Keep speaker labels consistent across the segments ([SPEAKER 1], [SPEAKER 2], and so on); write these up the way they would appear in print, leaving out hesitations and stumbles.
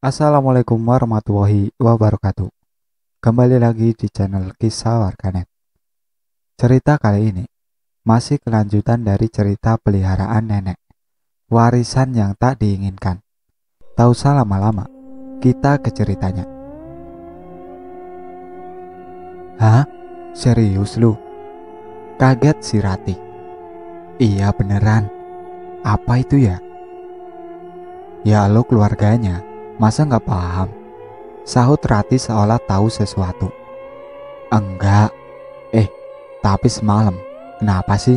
[SPEAKER 1] Assalamualaikum warahmatullahi wabarakatuh. Kembali lagi di channel Kisah Warganet. Cerita kali ini masih kelanjutan dari cerita peliharaan nenek, warisan yang tak diinginkan. Tak usah lama-lama, kita ke ceritanya. Hah? Serius lu? Kaget si Rati. Iya beneran. Apa itu ya? Ya lo keluarganya, masa nggak paham? Sahut Rati seolah tahu sesuatu. Enggak. Tapi semalam, kenapa sih?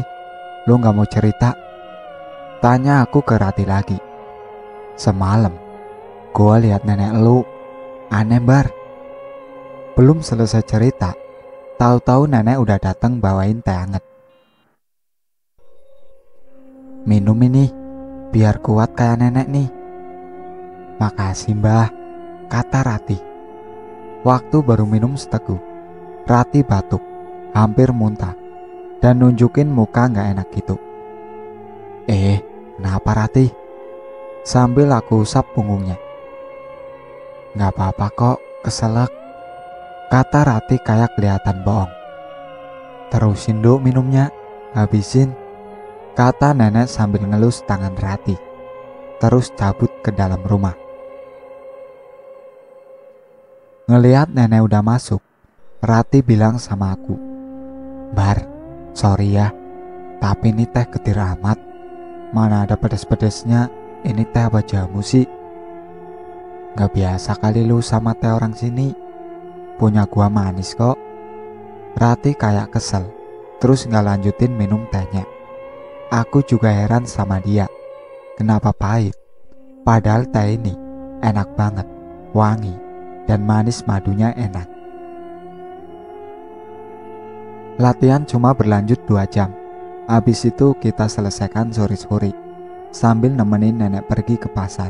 [SPEAKER 1] Lu nggak mau cerita? Tanya aku ke Rati lagi. Semalam, gua lihat nenek lu. Aneh bar. Belum selesai cerita, tahu-tahu nenek udah datang bawain teh anget. Minum ini, biar kuat kayak nenek nih. Makasih mbah, kata Rati. Waktu baru minum seteguk, Rati batuk, hampir muntah, dan nunjukin muka gak enak gitu. Kenapa Rati? Sambil aku usap punggungnya. Gak apa-apa kok, keselak, kata Rati kayak kelihatan bohong. Terusin duk minumnya, habisin, kata nenek sambil ngelus tangan Rati, terus cabut ke dalam rumah. Ngelihat nenek udah masuk, Rati bilang sama aku, Bar, sorry ya, tapi ini teh ketir amat. Mana ada pedes-pedesnya, ini teh apa jamu sih? Gak biasa kali lu sama teh orang sini. Punya gua manis kok. Rati kayak kesel, terus gak lanjutin minum tehnya. Aku juga heran sama dia, kenapa pahit? Padahal teh ini enak banget, wangi, dan manis madunya enak. Latihan cuma berlanjut 2 jam. Habis itu kita selesaikan sore-sore sambil nemenin nenek pergi ke pasar.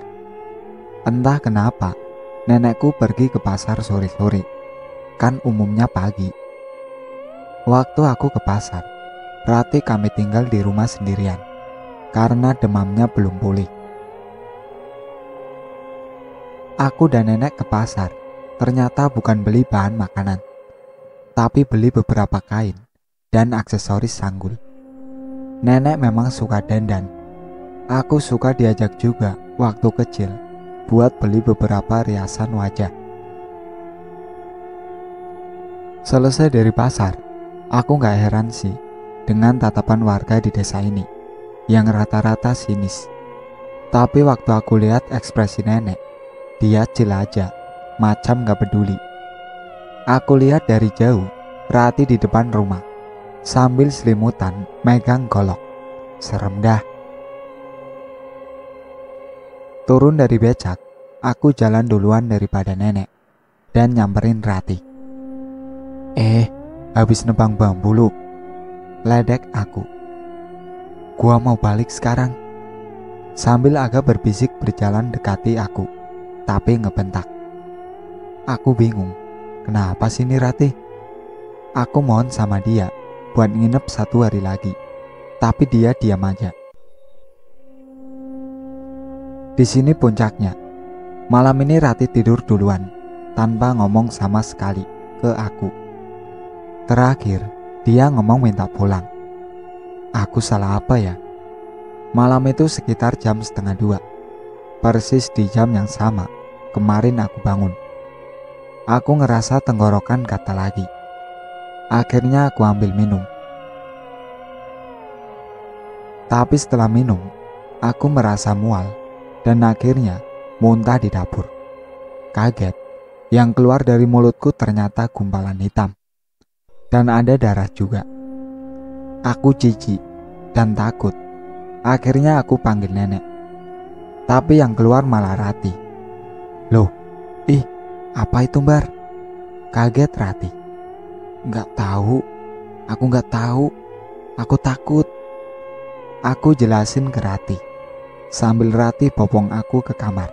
[SPEAKER 1] Entah kenapa, nenekku pergi ke pasar sore-sore. Kan umumnya pagi. Waktu aku ke pasar, Rati kami tinggal di rumah sendirian karena demamnya belum pulih. Aku dan nenek ke pasar. Ternyata bukan beli bahan makanan, tapi beli beberapa kain dan aksesoris sanggul. Nenek memang suka dandan. Aku suka diajak juga waktu kecil buat beli beberapa riasan wajah. Selesai dari pasar, aku gak heran sih dengan tatapan warga di desa ini yang rata-rata sinis. Tapi waktu aku lihat ekspresi nenek, dia chill aja, macam gak peduli. Aku lihat dari jauh Rati di depan rumah sambil selimutan megang golok. Serem dah. Turun dari becak, aku jalan duluan daripada nenek dan nyamperin Rati. Habis nebang bambu lu, ledek aku. Gua mau balik sekarang. Sambil agak berbisik berjalan dekati aku, tapi ngebentak. Aku bingung, kenapa sih ini Rati? Aku mohon sama dia buat nginep 1 hari lagi, tapi dia diam aja. Di sini puncaknya, malam ini Rati tidur duluan tanpa ngomong sama sekali ke aku. Terakhir, dia ngomong minta pulang. Aku salah apa ya? Malam itu sekitar jam 1:30, persis di jam yang sama kemarin aku bangun. Aku ngerasa tenggorokan gatal lagi. Akhirnya aku ambil minum. Tapi setelah minum, aku merasa mual dan akhirnya muntah di dapur. Kaget, yang keluar dari mulutku ternyata gumpalan hitam. Dan ada darah juga. Aku jijik dan takut. Akhirnya aku panggil nenek. Tapi yang keluar malah Rati. Loh, apa itu Bar? Kaget Rati. Nggak tahu, aku nggak tahu, aku takut. Aku jelasin ke Rati, sambil Rati bopong aku ke kamar.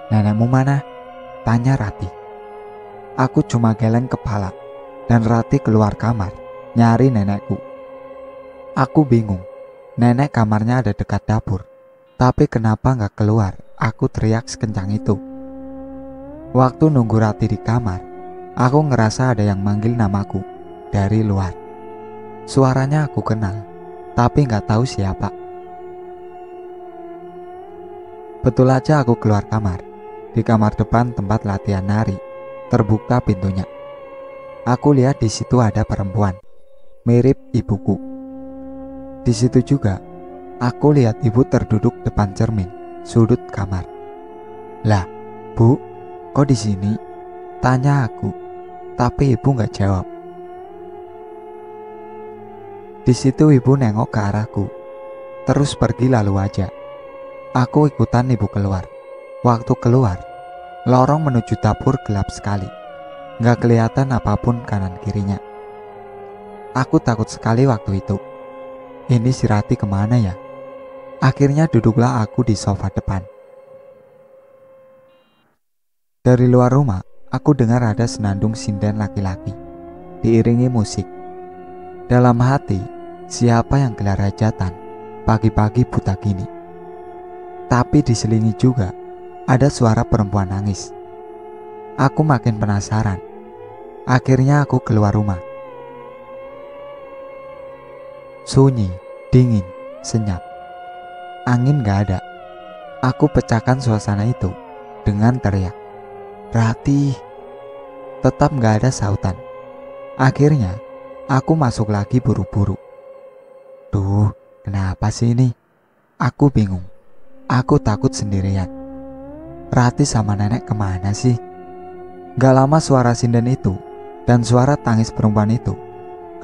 [SPEAKER 1] Nenekmu mana? Tanya Rati. Aku cuma geleng kepala, dan Rati keluar kamar, nyari nenekku. Aku bingung, nenek kamarnya ada dekat dapur, Tapi kenapa gak keluar? Aku teriak sekencang itu. Waktu nunggu Rati di kamar, aku ngerasa ada yang manggil namaku dari luar. Suaranya aku kenal, tapi gak tahu siapa. Betul aja aku keluar kamar. Di kamar depan tempat latihan nari, terbuka pintunya. Aku lihat di situ ada perempuan, mirip ibuku. Di situ juga, aku lihat ibu terduduk depan cermin, sudut kamar. Lah, Bu, kok di sini? Tanya aku, tapi ibu nggak jawab. Di situ ibu nengok ke arahku, terus pergi lalu aja. Aku ikutan ibu keluar. Waktu keluar, lorong menuju dapur gelap sekali. Nggak kelihatan apapun kanan kirinya. Aku takut sekali waktu itu. Ini si Rati kemana ya? Akhirnya duduklah aku di sofa depan. Dari luar rumah, aku dengar ada senandung sinden laki-laki, diiringi musik. Dalam hati, siapa yang gelar hajatan pagi-pagi buta gini? Tapi diselingi juga ada suara perempuan nangis. Aku makin penasaran. Akhirnya aku keluar rumah. Sunyi, dingin, senyap. Angin gak ada. Aku pecahkan suasana itu dengan teriak, "Rati!" Tetap gak ada sautan. Akhirnya, aku masuk lagi buru-buru. Duh, kenapa sih ini? Aku bingung. Aku takut sendirian. Rati sama nenek kemana sih? Gak lama suara sinden itu dan suara tangis perempuan itu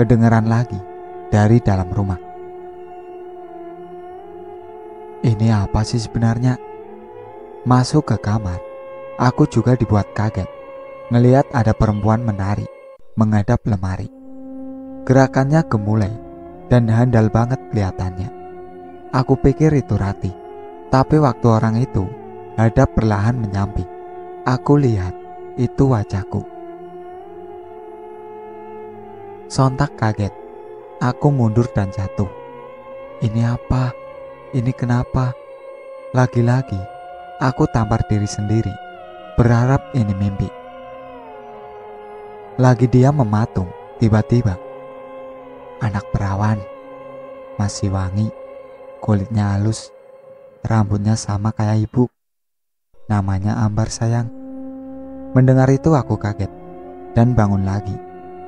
[SPEAKER 1] kedengeran lagi dari dalam rumah. Ini apa sih sebenarnya? Masuk ke kamar, aku juga dibuat kaget ngelihat ada perempuan menari menghadap lemari. Gerakannya gemulai dan handal banget kelihatannya. Aku pikir itu Rati, tapi waktu orang itu hadap perlahan menyamping, aku lihat itu wajahku. Sontak kaget, aku mundur dan jatuh. Ini apa? Ini kenapa? Lagi-lagi, aku tampar diri sendiri, berharap ini mimpi. Lagi dia mematung, tiba-tiba, anak perawan, masih wangi, kulitnya halus, rambutnya sama kayak ibu. Namanya Ambar sayang. Mendengar itu aku kaget dan bangun lagi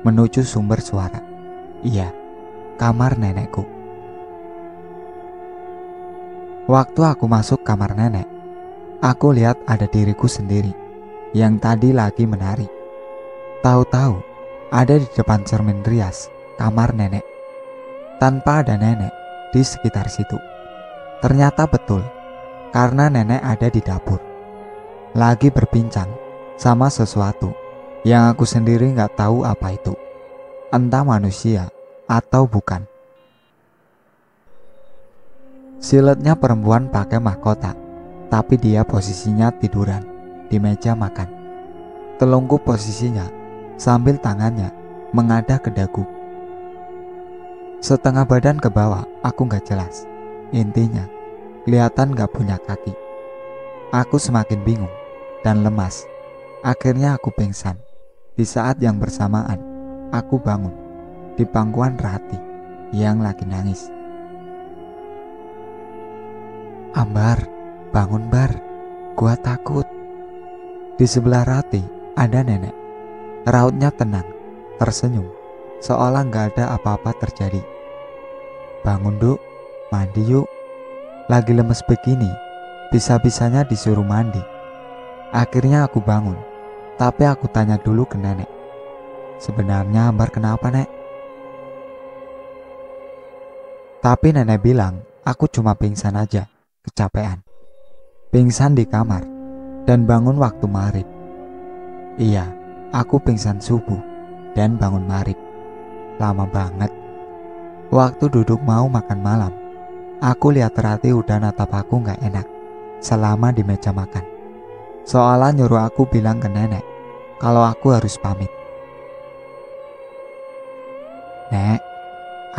[SPEAKER 1] menuju sumber suara. Iya, kamar nenekku. Waktu aku masuk kamar nenek, aku lihat ada diriku sendiri yang tadi lagi menari. Tahu-tahu ada di depan cermin rias kamar nenek, tanpa ada nenek di sekitar situ. Ternyata betul, karena nenek ada di dapur, lagi berbincang sama sesuatu yang aku sendiri gak tahu apa itu, entah manusia atau bukan. Siletnya perempuan pakai mahkota, tapi dia posisinya tiduran di meja makan. Telungkup posisinya sambil tangannya mengadah ke dagu. Setengah badan ke bawah, aku gak jelas. Intinya, kelihatan gak punya kaki. Aku semakin bingung dan lemas. Akhirnya aku pingsan. Di saat yang bersamaan, aku bangun di pangkuan Rati yang lagi nangis. Ambar, bangun Bar, gua takut. Di sebelah Rati ada nenek. Rautnya tenang, tersenyum, seolah gak ada apa-apa terjadi. Bangun Duk, mandi yuk. Lagi lemes begini, bisa-bisanya disuruh mandi. Akhirnya aku bangun, tapi aku tanya dulu ke nenek. Sebenarnya Ambar kenapa, Nek? Tapi nenek bilang aku cuma pingsan aja, kecapean. Pingsan di kamar dan bangun waktu maghrib. Iya, aku pingsan subuh dan bangun maghrib. Lama banget. Waktu duduk mau makan malam, aku lihat Rati udah natap aku gak enak selama di meja makan. Seolah nyuruh aku bilang ke nenek kalau aku harus pamit. Nek,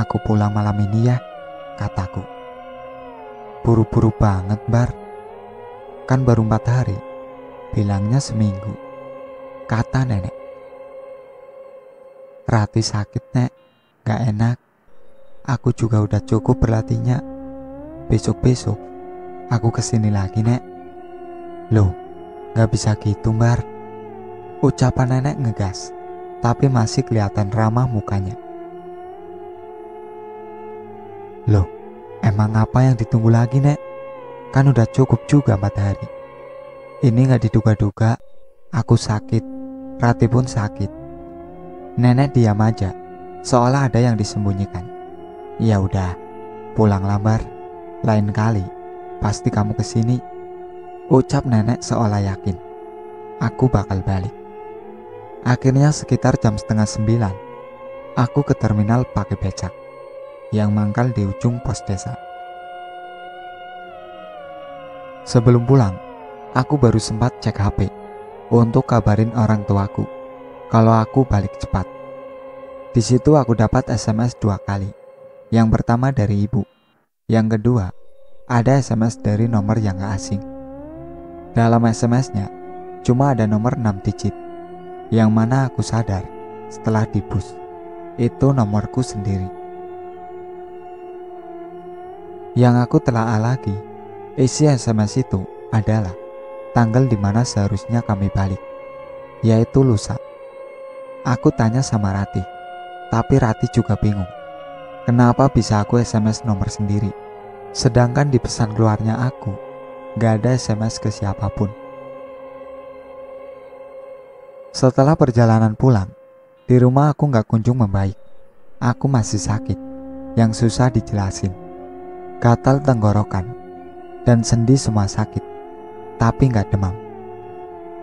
[SPEAKER 1] aku pulang malam ini ya, kataku. Buru-buru banget, Bar. Kan baru 4 hari. Bilangnya seminggu. Kata nenek. Rati sakit, Nek. Gak enak. Aku juga udah cukup berlatihnya. Besok-besok aku kesini lagi, Nek. Loh, gak bisa gitu, Bar. Ucapan nenek ngegas, tapi masih kelihatan ramah mukanya. Loh, emang apa yang ditunggu lagi, Nek? Kan udah cukup juga 4 hari. Ini gak diduga-duga, aku sakit, Rati pun sakit. Nenek diam aja, seolah ada yang disembunyikan. Ya udah, pulang Bar. Lain kali, pasti kamu kesini. Ucap nenek seolah yakin aku bakal balik. Akhirnya sekitar jam 8:30, aku ke terminal pakai becak yang mangkal di ujung pos desa. Sebelum pulang, aku baru sempat cek HP untuk kabarin orang tuaku kalau aku balik cepat. Di situ aku dapat SMS 2 kali. Yang pertama dari ibu, yang kedua ada SMS dari nomor yang gak asing. Dalam SMS-nya cuma ada nomor 6 digit, yang mana aku sadar setelah di bus itu nomorku sendiri. Yang aku telaah lagi, isi SMS itu adalah tanggal dimana seharusnya kami balik, yaitu lusa. Aku tanya sama Rati, tapi Rati juga bingung. Kenapa bisa aku SMS nomor sendiri, sedangkan di pesan keluarnya aku gak ada SMS ke siapapun. Setelah perjalanan pulang, di rumah aku gak kunjung membaik. Aku masih sakit, yang susah dijelasin. Gatal tenggorokan, dan sendi semua sakit, tapi gak demam.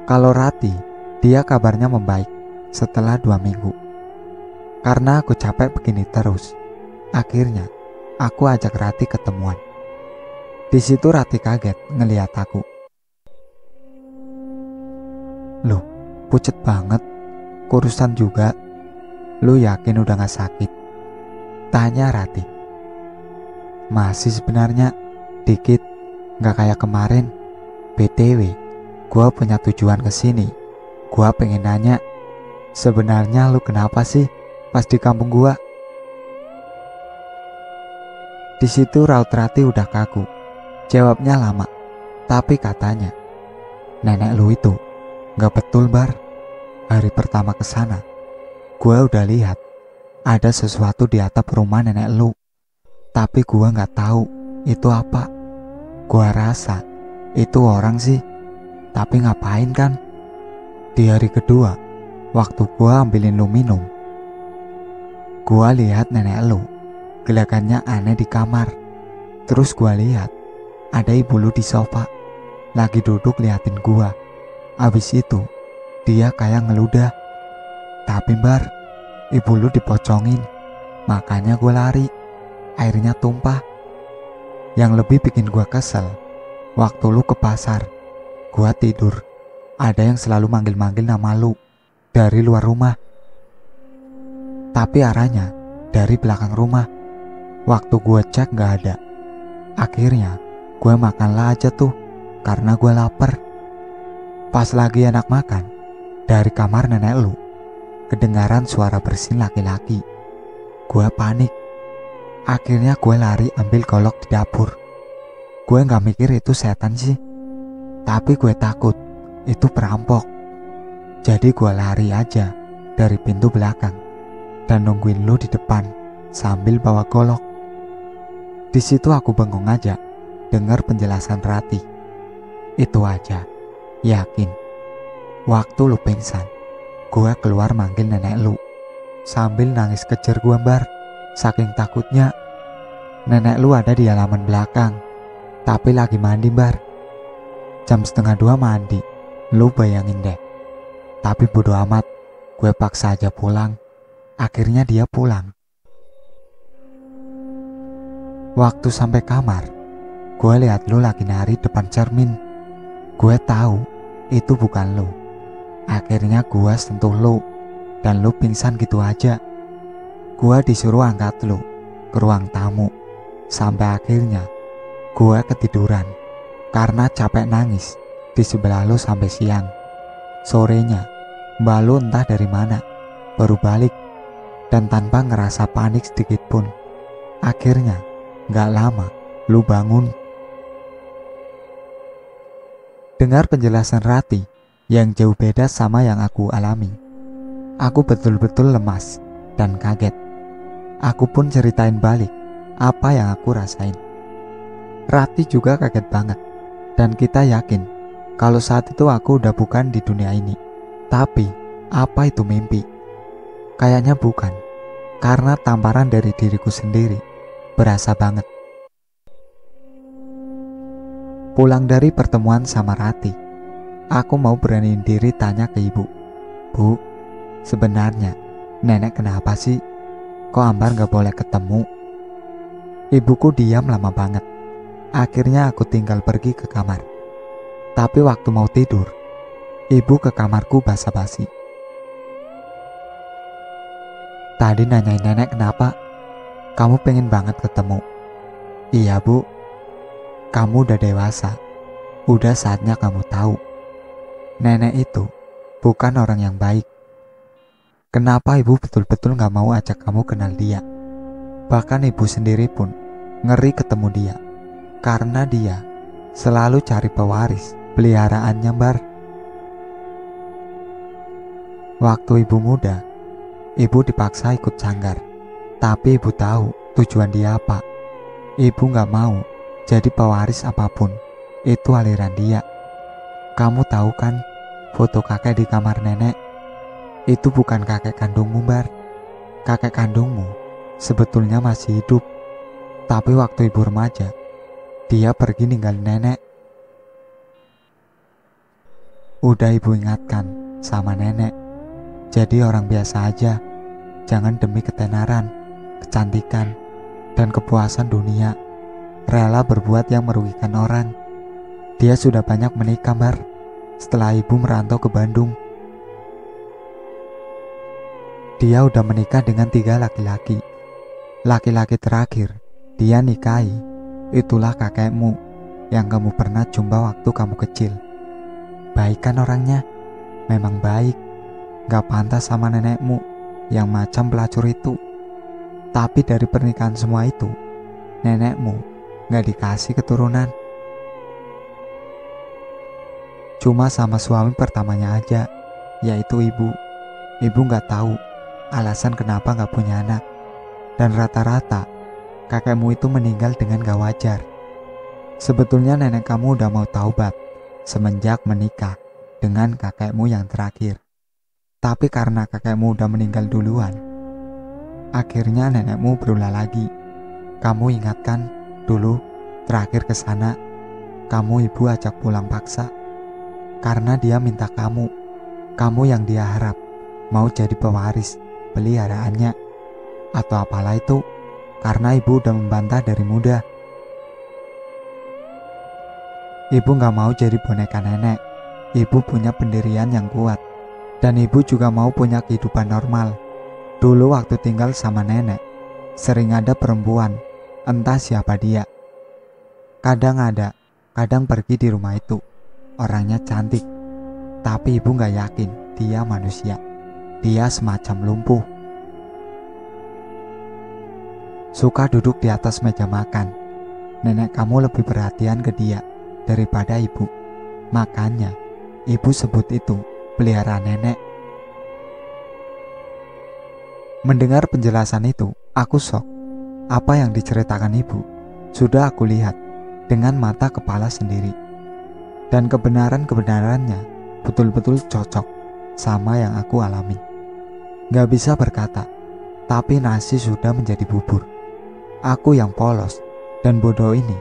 [SPEAKER 1] Kalau Rati, dia kabarnya membaik setelah 2 minggu. Karena aku capek begini terus, akhirnya aku ajak Rati ketemuan. Di situ Rati kaget ngeliat aku. Loh, pucet banget, kurusan juga. Lu yakin udah gak sakit? Tanya Rati. Masih sebenarnya, dikit, gak kayak kemarin. BTW, gua punya tujuan kesini. Gua pengen nanya, sebenarnya lu kenapa sih pas di kampung gua? Di situ raut Rati udah kaku. Jawabnya lama, tapi katanya, nenek lu itu gak betul, Bar. Hari pertama kesana, gua udah lihat ada sesuatu di atap rumah nenek lu, tapi gua gak tahu itu apa. Gua rasa itu orang sih, tapi ngapain kan? Di hari kedua, waktu gua ambilin lu minum, gua lihat nenek lu gelagatnya aneh di kamar. Terus gua lihat ada ibu lu di sofa, lagi duduk liatin gua. Abis itu dia kayak ngeludah. Tapi Bar, ibu lu dipocongin, makanya gua lari. Airnya tumpah. Yang lebih bikin gua kesel, waktu lu ke pasar, gua tidur, ada yang selalu manggil-manggil nama lu dari luar rumah, tapi arahnya dari belakang rumah. Waktu gua cek gak ada. Akhirnya gue makanlah aja tuh, karena gue lapar. Pas lagi enak makan, dari kamar nenek lu kedengaran suara bersin laki-laki. Gue panik. Akhirnya gue lari ambil golok di dapur. Gue gak mikir itu setan sih, tapi gue takut itu perampok. Jadi gue lari aja dari pintu belakang dan nungguin lu di depan sambil bawa golok. Di situ aku bengong aja dengar penjelasan Rati. Itu aja, yakin. Waktu lu pingsan, gue keluar manggil nenek lu sambil nangis kejer gue, Bar. Saking takutnya. Nenek lu ada di halaman belakang, tapi lagi mandi, Bar. Jam 1:30 mandi, lu bayangin deh. Tapi bodo amat, gue paksa aja pulang. Akhirnya dia pulang. Waktu sampai kamar, gue lihat lu lagi nari depan cermin. Gue tahu itu bukan lu. Akhirnya gue sentuh lu dan lu pingsan gitu aja. Gue disuruh angkat lu ke ruang tamu, sampai akhirnya Gue ketiduran karena capek nangis di sebelah lo sampai siang. Sorenya, Mbak lo entah dari mana baru balik, dan tanpa ngerasa panik sedikit pun. Akhirnya, gak lama, lu bangun. Dengar penjelasan Rati yang jauh beda sama yang aku alami, aku betul-betul lemas dan kaget. Aku pun ceritain balik apa yang aku rasain. Rati juga kaget banget, dan kita yakin kalau saat itu aku udah bukan di dunia ini. Tapi, apa itu mimpi? Kayaknya bukan, karena tamparan dari diriku sendiri berasa banget. Pulang dari pertemuan sama Rati, aku mau beraniin diri tanya ke ibu. Bu, sebenarnya nenek kenapa sih? Kok Ambar gak boleh ketemu? Ibuku diam lama banget. Akhirnya aku tinggal pergi ke kamar. Tapi waktu mau tidur, ibu ke kamarku basa-basi. Tadi nanyain nenek kenapa? Kamu pengen banget ketemu. Iya bu, kamu udah dewasa. Udah saatnya kamu tahu. Nenek itu bukan orang yang baik. Kenapa ibu betul-betul gak mau ajak kamu kenal dia? Bahkan ibu sendiri pun ngeri ketemu dia. Karena dia selalu cari pewaris peliharaannya Bar. Waktu ibu muda, ibu dipaksa ikut sanggar. Tapi ibu tahu tujuan dia apa. Ibu gak mau jadi pewaris apapun. Itu aliran dia. Kamu tahu kan foto kakek di kamar nenek? Itu bukan kakek kandungmu Bar. Kakek kandungmu sebetulnya masih hidup. Tapi waktu ibu remaja, dia pergi ninggalin nenek. Udah ibu ingatkan sama nenek, jadi orang biasa aja. Jangan demi ketenaran, kecantikan, dan kepuasan dunia rela berbuat yang merugikan orang. Dia sudah banyak menikah Bar setelah ibu merantau ke Bandung. Dia udah menikah dengan 3 laki-laki. Laki-laki terakhir dia nikahi, itulah kakekmu yang kamu pernah jumpa waktu kamu kecil. Baik kan orangnya? Memang baik. Gak pantas sama nenekmu yang macam pelacur itu. Tapi dari pernikahan semua itu, nenekmu gak dikasih keturunan. Cuma sama suami pertamanya aja, yaitu ibu. Ibu gak tahu alasan kenapa gak punya anak. Dan rata-rata kakekmu itu meninggal dengan gak wajar. Sebetulnya nenek kamu udah mau taubat semenjak menikah dengan kakekmu yang terakhir. Tapi karena kakekmu udah meninggal duluan, akhirnya nenekmu berulah lagi. Kamu ingatkan dulu terakhir ke sana, kamu ibu ajak pulang paksa. Karena dia minta kamu yang dia harap mau jadi pewaris peliharaannya. Atau apalah itu, karena ibu udah membantah dari muda. Ibu gak mau jadi boneka nenek. Ibu punya pendirian yang kuat. Dan ibu juga mau punya kehidupan normal. Dulu waktu tinggal sama nenek, sering ada perempuan, entah siapa dia. Kadang ada, kadang pergi di rumah itu. Orangnya cantik, tapi ibu gak yakin dia manusia. Dia semacam lumpuh. Suka duduk di atas meja makan. Nenek kamu lebih perhatian ke dia daripada ibu. Makanya ibu sebut itu peliharaan nenek. Mendengar penjelasan itu, aku shock. Apa yang diceritakan ibu sudah aku lihat dengan mata kepala sendiri. Dan kebenarannya betul-betul cocok sama yang aku alami. Gak bisa berkata, tapi nasi sudah menjadi bubur. Aku yang polos dan bodoh ini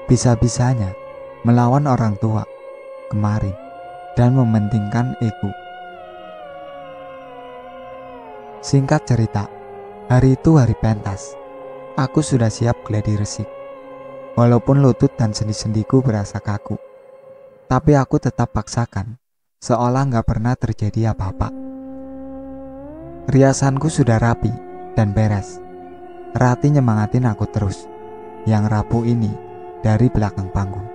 [SPEAKER 1] bisa-bisanya melawan orang tua kemarin dan mementingkan ego. Singkat cerita, hari itu hari pentas. Aku sudah siap gladi resik. Walaupun lutut dan sendi-sendiku berasa kaku, tapi aku tetap paksakan seolah gak pernah terjadi apa-apa. Riasanku sudah rapi dan beres. Rati nyemangatin aku terus. Yang rapuh ini dari belakang panggung.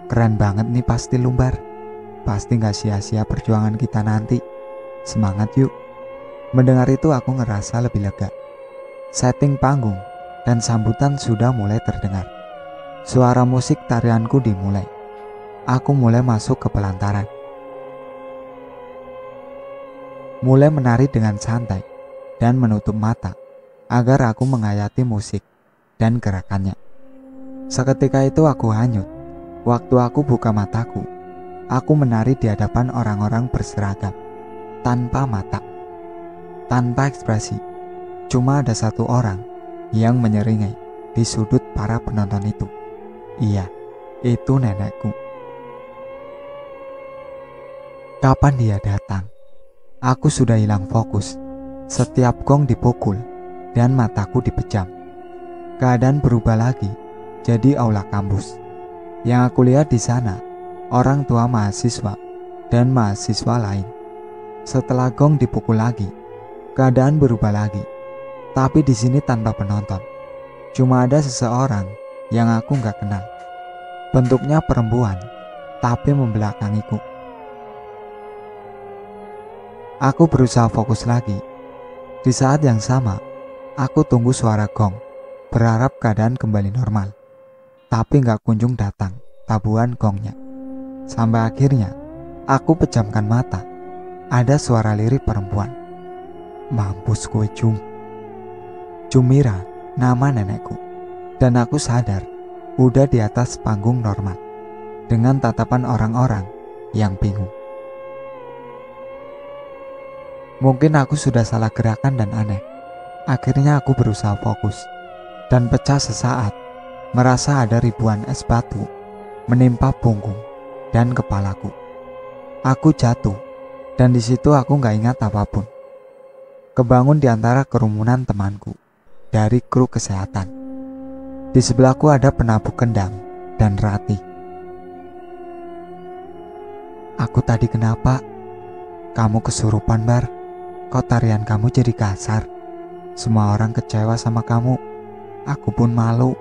[SPEAKER 1] Keren banget nih pasti Lumbar. Pasti gak sia-sia perjuangan kita nanti. Semangat yuk. Mendengar itu aku ngerasa lebih lega. Setting panggung dan sambutan sudah mulai terdengar. Suara musik tarianku dimulai. Aku mulai masuk ke pelantaran. Mulai menari dengan santai dan menutup mata agar aku menghayati musik dan gerakannya. Seketika itu aku hanyut. Waktu aku buka mataku, aku menari di hadapan orang-orang berseragam, tanpa mata, tanpa ekspresi. Cuma ada satu orang yang menyeringai di sudut para penonton itu. Iya, itu nenekku. Kapan dia datang? Aku sudah hilang fokus. Setiap gong dipukul dan mataku dipejam. Keadaan berubah lagi, jadi aula kampus. Yang aku lihat di sana, orang tua mahasiswa dan mahasiswa lain. Setelah gong dipukul lagi, keadaan berubah lagi. Tapi di sini tanpa penonton. Cuma ada seseorang yang aku gak kenal. Bentuknya perempuan, tapi membelakangiku. Aku berusaha fokus lagi. Di saat yang sama, aku tunggu suara gong, berharap keadaan kembali normal. Tapi gak kunjung datang tabuhan gongnya. Sampai akhirnya aku pejamkan mata. Ada suara lirik perempuan. Mampus gue Jumira, nama nenekku. Dan aku sadar udah di atas panggung normal, dengan tatapan orang-orang yang bingung. Mungkin aku sudah salah gerakan dan aneh. Akhirnya aku berusaha fokus dan pecah sesaat. Merasa ada ribuan es batu menimpa punggung dan kepalaku. Aku jatuh dan di situ aku gak ingat apapun. Kebangun di antara kerumunan temanku dari kru kesehatan. Di sebelahku ada penabuh kendang dan Rati. Aku tadi kenapa? Kamu kesurupan, Bar. Kok tarian kamu jadi kasar? Semua orang kecewa sama kamu. Aku pun malu.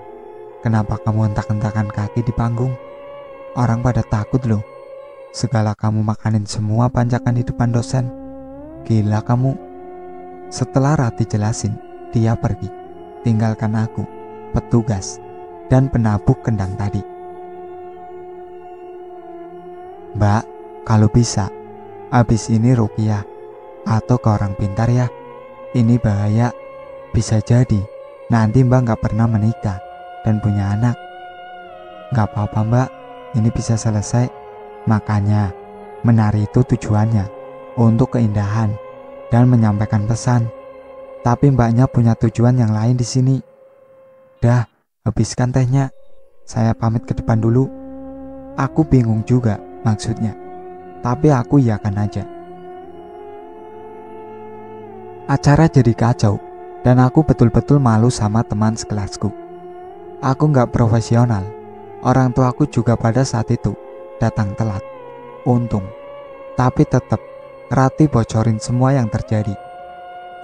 [SPEAKER 1] Kenapa kamu hentak-hentakan kaki di panggung? Orang pada takut loh. Segala kamu makanin semua pancakan di depan dosen. Gila kamu. Setelah Rati jelasin, dia pergi. Tinggalkan aku, petugas, dan penabuh kendang tadi. Mbak, kalau bisa, abis ini ruqyah atau ke orang pintar ya. Ini bahaya. Bisa jadi nanti Mbak gak pernah menikah dan punya anak. Gak apa-apa Mbak, ini bisa selesai. Makanya menari itu tujuannya untuk keindahan dan menyampaikan pesan. Tapi Mbaknya punya tujuan yang lain di sini. Dah, habiskan tehnya. Saya pamit ke depan dulu. Aku bingung juga maksudnya, tapi aku iyakan aja. Acara jadi kacau dan aku betul-betul malu sama teman sekelasku. Aku gak profesional. Orang tuaku juga pada saat itu datang telat. Untung. Tapi tetap Rati bocorin semua yang terjadi.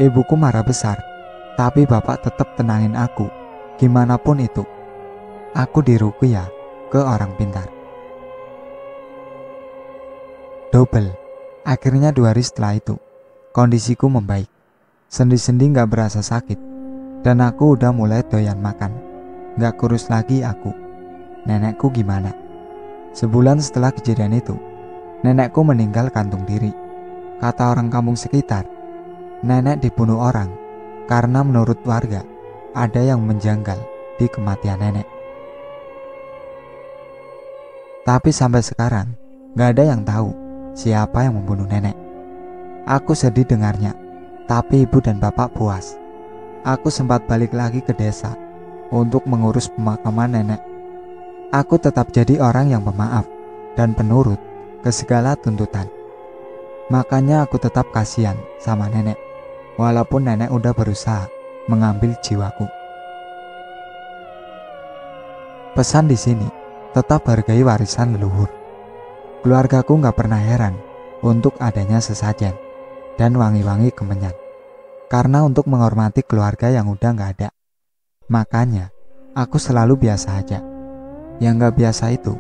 [SPEAKER 1] Ibuku marah besar, tapi bapak tetap tenangin aku. Gimana pun itu, aku diruqyah ke orang pintar. Double. Akhirnya 2 hari setelah itu, kondisiku membaik. Sendi-sendi gak berasa sakit, dan aku udah mulai doyan makan. Gak kurus lagi aku. Nenekku gimana? Sebulan setelah kejadian itu, nenekku meninggal gantung diri. Kata orang kampung sekitar, nenek dibunuh orang karena menurut warga ada yang menjanggal di kematian nenek. Tapi sampai sekarang gak ada yang tahu siapa yang membunuh nenek. Aku sedih dengarnya, tapi ibu dan bapak puas. Aku sempat balik lagi ke desa untuk mengurus pemakaman nenek. Aku tetap jadi orang yang pemaaf dan penurut ke segala tuntutan. Makanya aku tetap kasihan sama nenek, walaupun nenek udah berusaha mengambil jiwaku. Pesan di sini, tetap hargai warisan leluhur. Keluargaku gak pernah heran untuk adanya sesajen dan wangi-wangi kemenyan, karena untuk menghormati keluarga yang udah gak ada. Makanya aku selalu biasa aja. Yang gak biasa itu,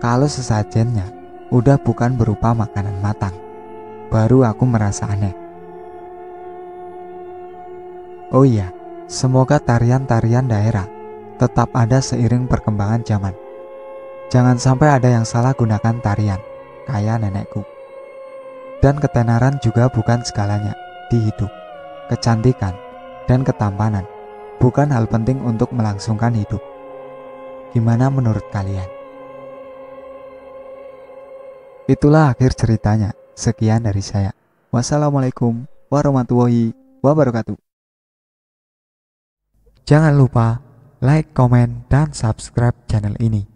[SPEAKER 1] kalau sesajennya udah bukan berupa makanan matang, baru aku merasa aneh. Oh iya, semoga tarian-tarian daerah tetap ada seiring perkembangan zaman. Jangan sampai ada yang salah gunakan tarian, kayak nenekku. Dan ketenaran juga bukan segalanya di hidup. Kecantikan dan ketampanan bukan hal penting untuk melangsungkan hidup. Gimana menurut kalian? Itulah akhir ceritanya. Sekian dari saya. Wassalamualaikum warahmatullahi wabarakatuh. Jangan lupa like, komen, dan subscribe channel ini.